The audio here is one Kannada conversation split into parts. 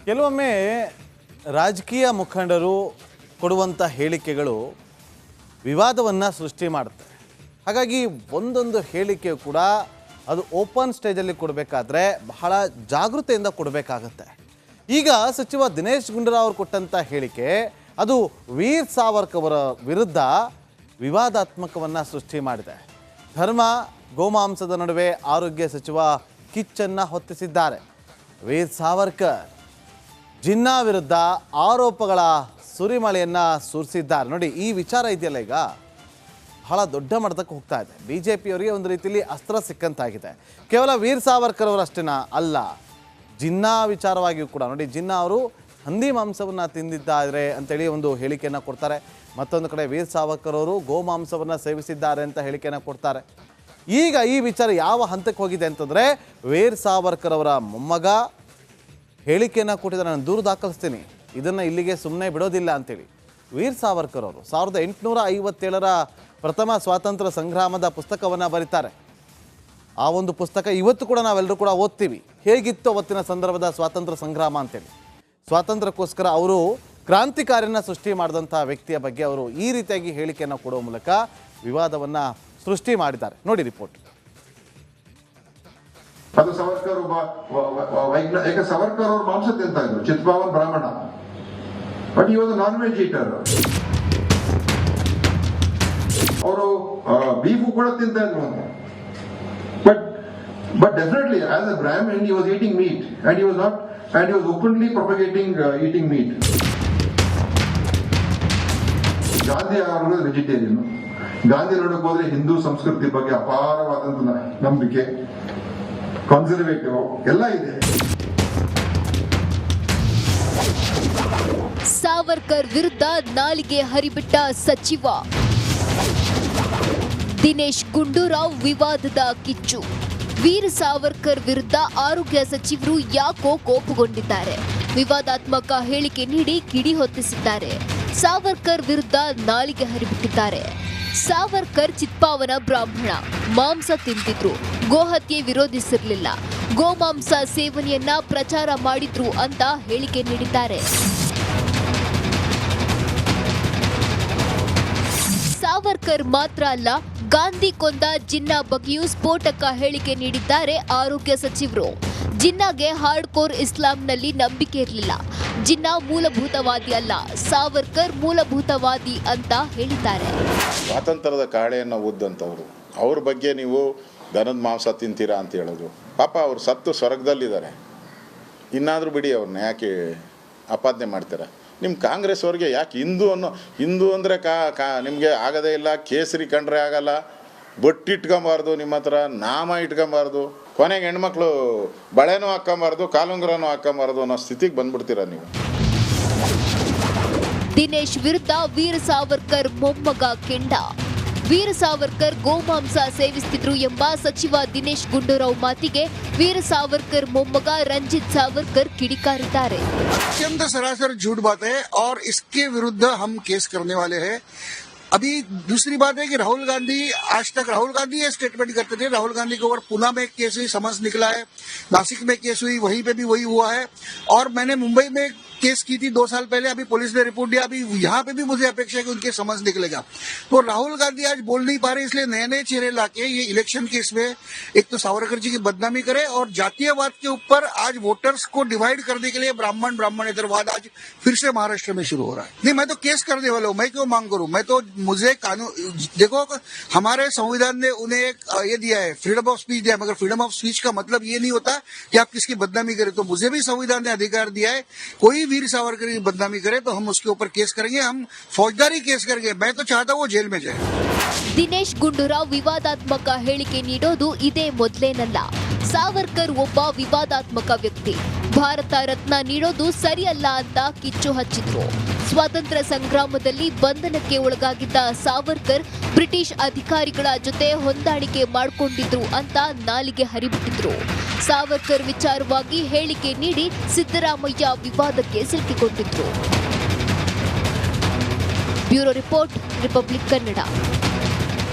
ಕೆಲವೊಮ್ಮೆ ರಾಜಕೀಯ ಮುಖಂಡರು ಕೊಡುವಂಥ ಹೇಳಿಕೆಗಳು ವಿವಾದವನ್ನು ಸೃಷ್ಟಿ ಮಾಡುತ್ತೆ. ಹಾಗಾಗಿ ಒಂದೊಂದು ಹೇಳಿಕೆ ಕೂಡ ಅದು ಓಪನ್ ಸ್ಟೇಜಲ್ಲಿ ಕೊಡಬೇಕಾದ್ರೆ ಬಹಳ ಜಾಗೃತೆಯಿಂದ ಕೊಡಬೇಕಾಗತ್ತೆ. ಈಗ ಸಚಿವ ದಿನೇಶ್ ಗುಂಡೂರಾವ್ ಅವರು ಕೊಟ್ಟಂಥ ಹೇಳಿಕೆ ಅದು ವೀರ್ ಸಾವರ್ಕರ್ ಅವರ ವಿರುದ್ಧ ವಿವಾದಾತ್ಮಕವನ್ನು ಸೃಷ್ಟಿ ಮಾಡಿದೆ. ಧರ್ಮ ಗೋಮಾಂಸದ ನಡುವೆ ಆರೋಗ್ಯ ಸಚಿವ ಕಿಚ್ಚನ್ನು ಹೊತ್ತಿಸಿದ್ದಾರೆ. ವೀರ್ ಸಾವರ್ಕರ್ ಜಿನ್ನಾ ವಿರುದ್ಧ ಆರೋಪಗಳ ಸುರಿಮಳೆಯನ್ನು ಸುರಿಸಿದ್ದಾರೆ. ನೋಡಿ, ಈ ವಿಚಾರ ಇದೆಯಲ್ಲ ಈಗ ಬಹಳ ದೊಡ್ಡ ಮಟ್ಟಕ್ಕೆ ಹೋಗ್ತಾ ಇದೆ. BJP-ಅವರಿಗೆ ಒಂದು ರೀತಿಯಲ್ಲಿ ಅಸ್ತ್ರ ಸಿಕ್ಕಂತಾಗಿದೆ. ಕೇವಲ ವೀರ್ ಸಾವರ್ಕರ್ ಅವರಷ್ಟೇನಾ ಅಲ್ಲ, ಜಿನ್ನಾ ವಿಚಾರವಾಗಿಯೂ ಕೂಡ ನೋಡಿ, ಜಿನ್ನಾ ಅವರು ಹಂದಿ ಮಾಂಸವನ್ನು ತಿಂದಿದ್ದಾರೆ ಅಂತೇಳಿ ಒಂದು ಹೇಳಿಕೆಯನ್ನು ಕೊಡ್ತಾರೆ. ಮತ್ತೊಂದು ಕಡೆ ವೀರ್ ಸಾವರ್ಕರ್ ಅವರು ಗೋಮಾಂಸವನ್ನು ಸೇವಿಸಿದ್ದಾರೆ ಅಂತ ಹೇಳಿಕೆಯನ್ನು ಕೊಡ್ತಾರೆ. ಈಗ ಈ ವಿಚಾರ ಯಾವ ಹಂತಕ್ಕೆ ಹೋಗಿದೆ ಅಂತಂದರೆ, ವೀರ್ ಸಾವರ್ಕರ್ ಅವರ ಮೊಮ್ಮಗ ಹೇಳಿಕೆಯನ್ನು ಕೊಟ್ಟಿದ್ದಾರೆ, ನಾನು ದೂರು ದಾಖಲಿಸ್ತೀನಿ, ಇದನ್ನು ಇಲ್ಲಿಗೆ ಸುಮ್ಮನೆ ಬಿಡೋದಿಲ್ಲ ಅಂತೇಳಿ. ವೀರ್ ಸಾವರ್ಕರ್ ಅವರು 1857ರ ಪ್ರಥಮ ಸ್ವಾತಂತ್ರ್ಯ ಸಂಗ್ರಾಮದ ಪುಸ್ತಕವನ್ನು ಬರೀತಾರೆ. ಆ ಒಂದು ಪುಸ್ತಕ ಇವತ್ತು ಕೂಡ ನಾವೆಲ್ಲರೂ ಕೂಡ ಓದ್ತೀವಿ. ಹೇಗಿತ್ತು ಅವತ್ತಿನ ಸಂದರ್ಭದ ಸ್ವಾತಂತ್ರ್ಯ ಸಂಗ್ರಾಮ ಅಂತೇಳಿ. ಸ್ವಾತಂತ್ರ್ಯಕ್ಕೋಸ್ಕರ ಅವರು ಕ್ರಾಂತಿಕಾರಿಯನ್ನು ಸೃಷ್ಟಿ ಮಾಡಿದಂಥ ವ್ಯಕ್ತಿಯ ಬಗ್ಗೆ ಅವರು ಈ ರೀತಿಯಾಗಿ ಹೇಳಿಕೆಯನ್ನು ಕೊಡುವ ಮೂಲಕ ವಿವಾದವನ್ನು ಸೃಷ್ಟಿ ಮಾಡಿದ್ದಾರೆ. ನೋಡಿ ರಿಪೋರ್ಟ್. ಅದು ಸಾವರ್ಕರ್ ಯಾಕೆ ಸಾವರ್ಕರ್ ಅವರು ಮಾಂಸ ತಿಂತಾ ಇದ್ರು, ಚಿತ್ಪಾವನ್ ಬ್ರಾಹ್ಮಣ, ಬಟ್ ಈ ಒಂದು ನಾನ್ ವೆಜ್ ಈಟರ್. ಅವರು ಬೀಫು ಕೂಡ ತಿಂತಾ ಇದ್ರು ಅಂತ. But definitely, as a Brahmin, he was eating meat, and he was openly propagating eating meat. Gandhi ಅವರು ವೆಜಿಟೇರಿಯನ್. ಗಾಂಧಿ ನೋಡಕ್ ಹೋದ್ರೆ ಹಿಂದೂ ಸಂಸ್ಕೃತಿ ಬಗ್ಗೆ ಅಪಾರವಾದಂತ ನಂಬಿಕೆ, ಕನ್ಸರ್ವೇಟಿವ್ ಎಲ್ಲ ಇದೆ. ಸಾವರ್ಕರ್ ವಿರುದ್ಧ ನಾಲಿಗೆ ಹರಿಬಿಟ್ಟ ಸಚಿವ ದಿನೇಶ್ ಗುಂಡೂರಾವ್ ವಿವಾದದ ಕಿಚ್ಚು. ವೀರ್ ಸಾವರ್ಕರ್ ವಿರುದ್ಧ ಆರೋಗ್ಯ ಸಚಿವರು ಯಾಕೋ ಕೋಪಗೊಂಡಿದ್ದಾರೆ. ವಿವಾದಾತ್ಮಕ ಹೇಳಿಕೆ ನೀಡಿ ಕಿಡಿ ಹೊತ್ತಿಸಿದ್ದಾರೆ. ಸಾವರ್ಕರ್ ವಿರುದ್ಧ ನಾಲಿಗೆ ಹರಿಬಿಟ್ಟಿದ್ದಾರೆ. ಸಾವರ್ಕರ್ ಚಿತ್ಪಾವನ ಬ್ರಾಹ್ಮಣ, ಮಾಂಸ ತಿಂತಿದ್ರು, ಗೋಹತ್ಯೆ ವಿರೋಧಿಸಿರಲಿಲ್ಲ, ಗೋಮಾಂಸ ಸೇವನೆಯನ್ನ ಪ್ರಚಾರ ಮಾಡಿದ್ರು ಅಂತ ಹೇಳಿಕೆ ನೀಡಿದ್ದಾರೆ. ಸಾವರ್ಕರ್ ಮಾತ್ರ ಅಲ್ಲ, ಗಾಂಧಿ ಕೊಂದ ಜಿನ್ನಾ ಬಗ್ಗೆಯೂ ಸ್ಫೋಟಕ ಹೇಳಿಕೆ ನೀಡಿದ್ದಾರೆ ಆರೋಗ್ಯ ಸಚಿವರು. ಜಿನ್ನಾಗೆ ಹಾರ್ಡ್ ಕೋರ್ ಇಸ್ಲಾಂನಲ್ಲಿ ನಂಬಿಕೆ ಇರಲಿಲ್ಲ. ಜಿನ್ನಾ ಮೂಲಭೂತವಾದಿ ಅಲ್ಲ, ಸಾವರ್ಕರ್ ಮೂಲಭೂತವಾದಿ ಅಂತ ಹೇಳಿದ್ದಾರೆ. ಸ್ವಾತಂತ್ರ್ಯದ ಕಾಳೆಯನ್ನು ಓದ್ದಂಥವ್ರು, ಅವ್ರ ಬಗ್ಗೆ ನೀವು ದನದ ಮಾಂಸ ತಿಂತೀರಾ ಅಂತ ಹೇಳೋದು. ಪಾಪ ಅವ್ರು ಸತ್ತು ಸ್ವರ್ಗದಲ್ಲಿದ್ದಾರೆ. ಇನ್ನಾದರೂ ಬಿಡಿ, ಅವ್ರನ್ನ ಯಾಕೆ ಆಪಾದನೆ ಮಾಡ್ತೀರಾ? ನಿಮ್ಮ ಕಾಂಗ್ರೆಸ್ ಅವ್ರಿಗೆ ಯಾಕೆ ಹಿಂದೂ ಅಂದರೆ ನಿಮಗೆ ಆಗೋದೇ ಇಲ್ಲ. ಕೇಸರಿ ಕಂಡ್ರೆ ಆಗಲ್ಲ, ಬೊಟ್ಟು ಇಟ್ಕೊಂಬಾರ್ದು, ನಿಮ್ಮ ಹತ್ರ ನಾಮ ಇಟ್ಕೊಂಬಾರ್ದು, ಕೊನೆಗೆ ಹೆಣ್ಮಕ್ಳು ಬಳೆನೂ ಹಾಕ್ಕೊಂಬಾರ್ದು, ಕಾಲುಂಗ್ರನೂ ಹಾಕ್ಕೊಂಬಾರ್ದು ಅನ್ನೋ ಸ್ಥಿತಿಗೆ ಬಂದ್ಬಿಡ್ತೀರ ನೀವು. ದಿನೇಶ್ ವಿರುದ್ಧ ವೀರ್ ಸಾವರ್ಕರ್ ಮೊಮ್ಮಗ ಕೆಂಡ. ವೀರ್ ಸಾವರ್ಕರ್ ಗೋಮಾಂಸ ಸೇವಿಸುತ್ತಿದ್ರು ಎಂಬ ಸಚಿವ ದಿನೇಶ್ ಗುಂಡೂರಾವ್ ಮಾತಿಗೆ ವೀರ್ सावरकर मोहम्मद रंजीत सावरकर किडिकारिದ್ದಾರೆ. अत्यंत सरासर झूठ बात है और इसके विरुद्ध हम केस करने वाले हैं. अभी दूसरी बात है कि राहुल गांधी, आज तक राहुल गांधी ये स्टेटमेंट करते थे, राहुल गांधी के ऊपर पुणे में एक केस हुई, समन्स निकला है, नासिक में केस हुई, वहीं पे भी वही हुआ है. और मैंने मुंबई में केस की थी 2 साल पहले, अभी पुलिस ने रिपोर्ट दिया, अभी यहाँ पे भी मुझे अपेक्षा है कि उनके समन्स निकलेगा. तो राहुल गांधी आज बोल नहीं पा रहे, इसलिए नए नए चेहरे लाके ये इलेक्शन केस में एक तो सावरकर जी की बदनामी करे और जातीयवाद के ऊपर आज वोटर्स को डिवाइड करने के लिए ब्राह्मणेतरवाद आज फिर से महाराष्ट्र में शुरू हो रहा है. नहीं, मैं तो केस करने वाला हूँ, मैं क्यों मांग करूँ? मैं तो मुझे कानून, देखो हमारे संविधान ने उन्हें एक ये दिया है, फ्रीडम ऑफ स्पीच दिया है, मगर फ्रीडम ऑफ स्पीच का मतलब ये नहीं होता कि आप किसकी बदनामी करें. तो मुझे भी संविधान ने अधिकार दिया है, कोई वीर सावरकर की बदनामी करे तो हम उसके ऊपर केस करेंगे, हम फौजदारी केस करेंगे. मैं तो चाहता हूँ वो जेल में जाए. ದಿನೇಶ್ ಗುಂಡೂರಾವ್ ವಿವಾದಾತ್ಮಕ ಹೇಳಿಕೆ ನೀಡೋದು ಇದೇ ಮೊದಲೇನಲ್ಲ. ಸಾವರ್ಕರ್ ಒಬ್ಬ ವಿವಾದಾತ್ಮಕ ವ್ಯಕ್ತಿ, ಭಾರತ ರತ್ನ ನೀಡೋದು ಸರಿಯಲ್ಲ ಅಂತ ಕಿಚ್ಚು ಹಚ್ಚಿದ್ರು. ಸ್ವಾತಂತ್ರ್ಯ ಸಂಗ್ರಾಮದಲ್ಲಿ ಬಂಧನಕ್ಕೆ ಒಳಗಾಗಿದ್ದ ಸಾವರ್ಕರ್ ಬ್ರಿಟಿಷ್ ಅಧಿಕಾರಿಗಳ ಜೊತೆ ಹೊಂದಾಣಿಕೆ ಮಾಡಿಕೊಂಡಿದ್ರು ಅಂತ ನಾಲಿಗೆ ಹರಿಬಿಟ್ಟಿದ್ರು. ಸಾವರ್ಕರ್ ವಿಚಾರವಾಗಿ ಹೇಳಿಕೆ ನೀಡಿ ಸಿದ್ದರಾಮಯ್ಯ ವಿವಾದಕ್ಕೆ ಸಿಲುಕಿಕೊಂಡಿದ್ರು. Bureau report, Republic Kannada.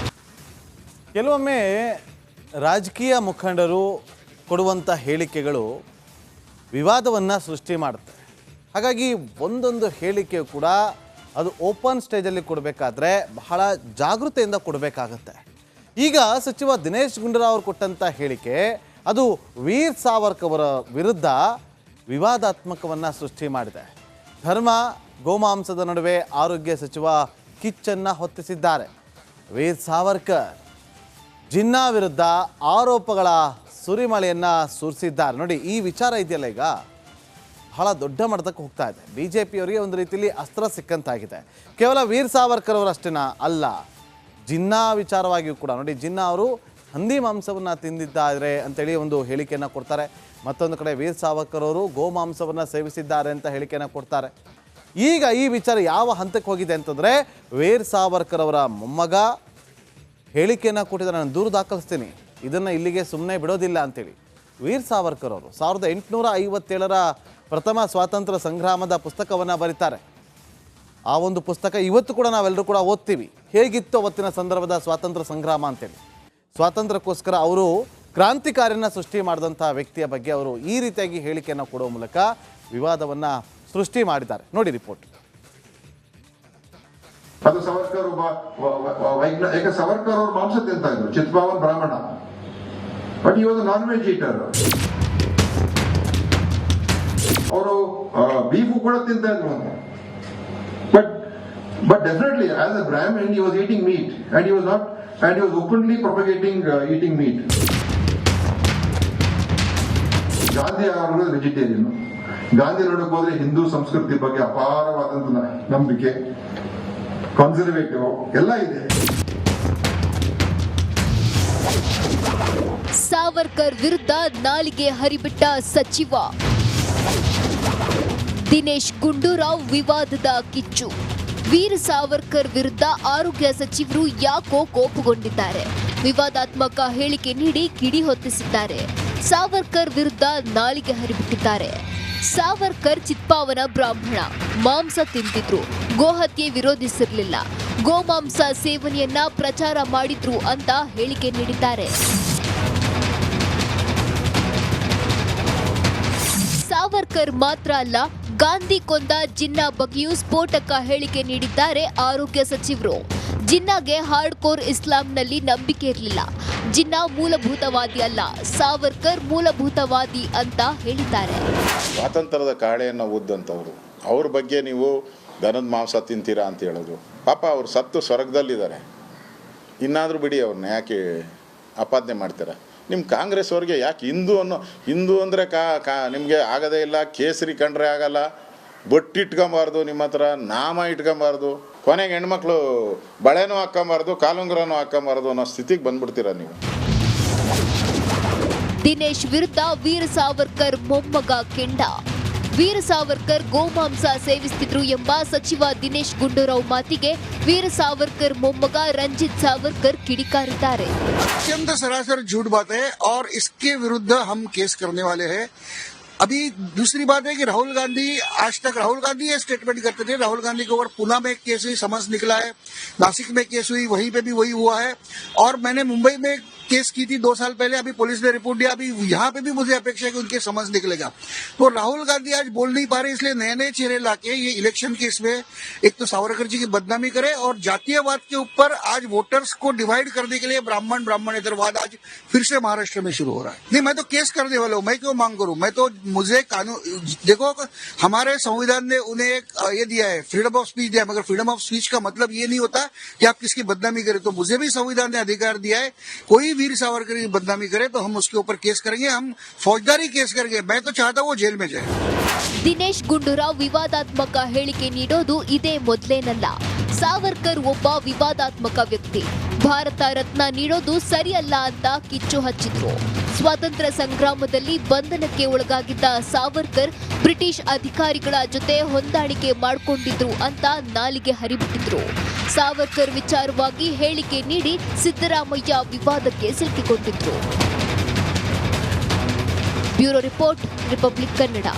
ಕೆಲವೊಮ್ಮೆ ರಾಜಕೀಯ ಮುಖಂಡರು ಕೊಡುವಂಥ ಹೇಳಿಕೆಗಳು ವಿವಾದವನ್ನು ಸೃಷ್ಟಿ ಮಾಡುತ್ತೆ. ಹಾಗಾಗಿ ಒಂದೊಂದು ಹೇಳಿಕೆ ಕೂಡ ಅದು ಓಪನ್ ಸ್ಟೇಜಲ್ಲಿ ಕೊಡಬೇಕಾದ್ರೆ ಬಹಳ ಜಾಗೃತೆಯಿಂದ ಕೊಡಬೇಕಾಗತ್ತೆ. ಈಗ ಸಚಿವ ದಿನೇಶ್ ಗುಂಡೂರಾವ್ ಅವರು ಕೊಟ್ಟಂಥ ಹೇಳಿಕೆ ಅದು ವೀರ್ ಸಾವರ್ಕರ್ ಅವರ ವಿರುದ್ಧ ವಿವಾದಾತ್ಮಕವನ್ನು ಸೃಷ್ಟಿ ಮಾಡಿದೆ. ಧರ್ಮ ಗೋಮಾಂಸದ ನಡುವೆ ಆರೋಗ್ಯ ಸಚಿವ ಕಿಚ್ಚನ್ನು ಹೊತ್ತಿಸಿದ್ದಾರೆ. ವೀರ್ ಸಾವರ್ಕರ್ ಜಿನ್ನಾ ವಿರುದ್ಧ ಆರೋಪಗಳ ಸುರಿಮಳೆಯನ್ನು ಸುರಿಸಿದ್ದಾರೆ. ನೋಡಿ, ಈ ವಿಚಾರ ಇದೆಯಲ್ಲ ಈಗ ಬಹಳ ದೊಡ್ಡ ಮಟ್ಟಕ್ಕೆ ಹೋಗ್ತಾ ಇದೆ. BJP-ಅವರಿಗೆ ಒಂದು ರೀತಿಯಲ್ಲಿ ಅಸ್ತ್ರ ಸಿಕ್ಕಂತಾಗಿದೆ. ಕೇವಲ ವೀರ್ ಸಾವರ್ಕರ್ ಅವರಷ್ಟೇನಾ ಅಲ್ಲ, ಜಿನ್ನಾ ವಿಚಾರವಾಗಿಯೂ ಕೂಡ ನೋಡಿ, ಜಿನ್ನಾ ಅವರು ಹಂದಿ ಮಾಂಸವನ್ನು ತಿಂದಿದ್ದಾರೆ ಅಂತೇಳಿ ಒಂದು ಹೇಳಿಕೆಯನ್ನು ಕೊಡ್ತಾರೆ. ಮತ್ತೊಂದು ಕಡೆ ವೀರ್ ಸಾವರ್ಕರ್ ಅವರು ಗೋಮಾಂಸವನ್ನು ಸೇವಿಸಿದ್ದಾರೆ ಅಂತ ಹೇಳಿಕೆಯನ್ನು ಕೊಡ್ತಾರೆ. ಈಗ ಈ ವಿಚಾರ ಯಾವ ಹಂತಕ್ಕೆ ಹೋಗಿದೆ ಅಂತಂದರೆ, ವೀರ್ ಸಾವರ್ಕರ್ ಅವರ ಮೊಮ್ಮಗ ಹೇಳಿಕೆಯನ್ನು ಕೊಟ್ಟಿದ್ದಾರೆ, ನಾನು ದೂರು ದಾಖಲಿಸ್ತೀನಿ, ಇದನ್ನು ಇಲ್ಲಿಗೆ ಸುಮ್ಮನೆ ಬಿಡೋದಿಲ್ಲ ಅಂತೇಳಿ. ವೀರ್ ಸಾವರ್ಕರ್ ಅವರು 1857ರ ಪ್ರಥಮ ಸ್ವಾತಂತ್ರ್ಯ ಸಂಗ್ರಾಮದ ಪುಸ್ತಕವನ್ನು ಬರೀತಾರೆ. ಆ ಒಂದು ಪುಸ್ತಕ ಇವತ್ತು ಕೂಡ ನಾವೆಲ್ಲರೂ ಕೂಡ ಓದ್ತೀವಿ. ಹೇಗಿತ್ತು ಅವತ್ತಿನ ಸಂದರ್ಭದ ಸ್ವಾತಂತ್ರ್ಯ ಸಂಗ್ರಾಮ ಅಂತೇಳಿ. ಸ್ವಾತಂತ್ರ್ಯಕ್ಕೋಸ್ಕರ ಅವರು ಕ್ರಾಂತಿಕಾರಿಯನ್ನು ಸೃಷ್ಟಿ ಮಾಡಿದಂಥ ವ್ಯಕ್ತಿಯ ಬಗ್ಗೆ ಅವರು ಈ ರೀತಿಯಾಗಿ ಹೇಳಿಕೆಯನ್ನು ಕೊಡುವ ಮೂಲಕ ವಿವಾದವನ್ನು ಸೃಷ್ಟಿ ಮಾಡಿದ್ದಾರೆ. ನೋಡಿ ರಿಪೋರ್ಟ್. ಅದು ಸವರ್ಕರ್ ಯಾಕೆ ಸವರ್ಕರ್ ಅವರು ಮಾಂಸ ತಿಂತಾ ಇದ್ರು, ಚಿತ್ಪಾವನ್ ಬ್ರಾಹ್ಮಣ, ಬಟ್ ಈ ನಾನ್ ವೆಜ್ ಈಟರ್. ಅವರು ಬೀಫು ಕೂಡ ತಿಂತಾ ಇದ್ರು ಅಂತ. But definitely, as a Brahmin, he was eating meat, and he was openly propagating eating meat. Gandhi ಅವರು ವೆಜಿಟೇರಿಯನ್. ಗಾಂಧಿ ನೋಡಕ್ ಹೋದ್ರೆ ಹಿಂದೂ ಸಂಸ್ಕೃತಿ ಬಗ್ಗೆ ಅಪಾರವಾದಂತ ನಂಬಿಕೆ, ಕನ್ಸರ್ವೇಟಿವ್ ಎಲ್ಲ ಇದೆ. ಸಾವರ್ಕರ್ ವಿರುದ್ಧ ನಾಲಿಗೆ ಹರಿಬಿಟ್ಟ ಸಚಿವ ದಿನೇಶ್ ಗುಂಡೂರಾವ್ ವಿವಾದದ ಕಿಚ್ಚು. ವೀರ್ ಸಾವರ್ಕರ್ ವಿರುದ್ಧ ಆರೋಗ್ಯ ಸಚಿವರು ಯಾಕೋ ಕೋಪಗೊಂಡಿದ್ದಾರೆ. ವಿವಾದಾತ್ಮಕ ಹೇಳಿಕೆ ನೀಡಿ ಕಿಡಿ ಹೊತ್ತಿಸಿದ್ದಾರೆ. ಸಾವರ್ಕರ್ ವಿರುದ್ಧ ನಾಲಿಗೆ ಹರಿಬಿಟ್ಟಿದ್ದಾರೆ. ಸಾವರ್ಕರ್ ಚಿತ್ಪಾವನ ಬ್ರಾಹ್ಮಣ, ಮಾಂಸ ತಿಂತಿದ್ರು, ಗೋಹತ್ಯೆ ವಿರೋಧಿಸಿರಲಿಲ್ಲ, ಗೋಮಾಂಸ ಸೇವನೆಯನ್ನ ಪ್ರಚಾರ ಮಾಡಿದ್ರು ಅಂತ ಹೇಳಿಕೆ ನೀಡಿದ್ದಾರೆ. ಸಾವರ್ಕರ್ ಮಾತ್ರ ಅಲ್ಲ, ಗಾಂಧಿ ಕೊಂದ ಜಿನ್ನಾ ಬಗ್ಗೆಯೂ ಸ್ಫೋಟಕ ಹೇಳಿಕೆ ನೀಡಿದ್ದಾರೆ ಆರೋಗ್ಯ ಸಚಿವರು. ಜಿನ್ನಾಗೆ ಹಾರ್ಡ್ ಕೋರ್ ಇಸ್ಲಾಂನಲ್ಲಿ ನಂಬಿಕೆ ಇರಲಿಲ್ಲ. ಜಿನ್ನಾ ಮೂಲಭೂತವಾದಿ ಅಲ್ಲ, ಸಾವರ್ಕರ್ ಮೂಲಭೂತವಾದಿ ಅಂತ ಹೇಳಿದ್ದಾರೆ. ಸ್ವಾತಂತ್ರ್ಯದ ಕಾಳೆಯನ್ನು ಉದ್ದಂಥವ್ರು, ಅವ್ರ ಬಗ್ಗೆ ನೀವು ದನದ ಮಾಂಸ ತಿಂತೀರಾ ಅಂತ ಹೇಳೋದು. ಪಾಪ ಅವ್ರು ಸತ್ತು ಸ್ವರ್ಗದಲ್ಲಿದ್ದಾರೆ. ಇನ್ನಾದರೂ ಬಿಡಿ, ಅವ್ರನ್ನ ಯಾಕೆ ಆಪಾದನೆ ಮಾಡ್ತೀರಾ? ನಿಮ್ಮ ಕಾಂಗ್ರೆಸ್ ಅವ್ರಿಗೆ ಯಾಕೆ ಹಿಂದೂ ಅಂದರೆ ನಿಮಗೆ ಆಗೋದೇ ಇಲ್ಲ. ಕೇಸರಿ ಕಂಡ್ರೆ ಆಗಲ್ಲ, ಬೊಟ್ಟು ಇಟ್ಕೊಂಬಾರ್ದು, ನಿಮ್ಮ ಹತ್ರ ನಾಮ ಇಟ್ಕೊಂಬಾರ್ದು, ಕೊನೆಗೆ ಹೆಣ್ಮಕ್ಳು ಬಳೆನೂ ಹಾಕ್ಕೊಂಬಾರ್ದು, ಕಾಲುಂಗ್ರನೂ ಹಾಕ್ಕೊಂಬಾರ್ದು ಅನ್ನೋ ಸ್ಥಿತಿಗೆ ಬಂದ್ಬಿಡ್ತೀರ ನೀವು. ದಿನೇಶ್ ವಿರುದ್ಧ ವೀರ್ ಸಾವರ್ಕರ್ ಮೊಮ್ಮಗ ಕೆಂಡ. ವೀರ್ ಸಾವರ್ಕರ್ ಗೋಮಾಂಸ ಸೇವಿಸುತ್ತಿದ್ರು ಎಂಬ ಸಚಿವ ದಿನೇಶ್ ಗುಂಡೂರಾವ್ ಮಾತಿಗೆ ವೀರ್ ಸಾವರ್ಕರ್ ಮೊಮ್ಮಗ ರಂಜಿತ್ सावरकर ಕಿಡಿಕಾರಿದ್ದಾರೆ. अत्यंत सरासर झूठ बात है और इसके विरुद्ध हम केस करने वाले हैं. अभी दूसरी बात है कि राहुल गांधी आज तक ये स्टेटमेंट करते थे. राहुल गांधी के ऊपर पुणे में एक केस हुई, समन्स निकला है. नासिक में केस हुई, वहीं पे भी वही हुआ है. और मैंने मुंबई में केस की थी 2 साल पहले. अभी पुलिस ने रिपोर्ट दिया. अभी यहाँ पे भी मुझे अपेक्षा है कि उनके समन्स निकलेगा. तो राहुल गांधी आज बोल नहीं पा रहे, इसलिए नए नए चेहरे लाके ये इलेक्शन केस में एक तो सावरकर जी की बदनामी करे और जातीयवाद के ऊपर आज वोटर्स को डिवाइड करने के लिए ब्राह्मणेतरवाद आज फिर से महाराष्ट्र में शुरू हो रहा है. नहीं, मैं तो केस करने वाला हूँ. मैं क्यों मांग करूँ? मैं तो मुझे कानून देखो, हमारे संविधान ने उन्हें एक ये दिया है, फ्रीडम ऑफ स्पीच दिया है. मगर फ्रीडम ऑफ स्पीच का मतलब ये नहीं होता कि आप किसकी बदनामी करें. तो मुझे भी संविधान ने अधिकार दिया है, कोई वीर सावरकर की बदनामी करे तो हम उसके ऊपर केस करेंगे, हम फौजदारी केस करेंगे. मैं तो चाहता हूँ वो जेल में जाए. ದಿನೇಶ್ ಗುಂಡೂರಾವ್ ವಿವಾದಾತ್ಮಕ ಹೇಳಿಕೆ ನೀಡೋದು ಇದೇ ಮೊದಲೇನಲ್ಲ. ಸಾವರ್ಕರ್ ಒಬ್ಬ ವಿವಾದಾತ್ಮಕ ವ್ಯಕ್ತಿ. ಭಾರತ ರತ್ನ ನೀಡೋದು ಸರಿಯಲ್ಲ ಅಂತ ಕಿಚ್ಚು ಹಚ್ಚಿದ್ರು. ಸ್ವಾತಂತ್ರ್ಯ ಸಂಗ್ರಾಮದಲ್ಲಿ ಬಂಧನಕ್ಕೆ ಒಳಗಾಗಿದ್ದ ಸಾವರ್ಕರ್ ಬ್ರಿಟಿಷ್ ಅಧಿಕಾರಿಗಳ ಜೊತೆ ಹೊಂದಾಣಿಕೆ ಮಾಡಿಕೊಂಡಿದ್ರು ಅಂತ ನಾಲಿಗೆ ಹರಿಬಿಟ್ಟಿದ್ರು. ಸಾವರ್ಕರ್ ವಿಚಾರವಾಗಿ ಹೇಳಿಕೆ ನೀಡಿ ಸಿದ್ದರಾಮಯ್ಯ ವಿವಾದಕ್ಕೆ ಸಿಲುಕಿಕೊಂಡಿದ್ರು. Bureau report, Republic Kannada.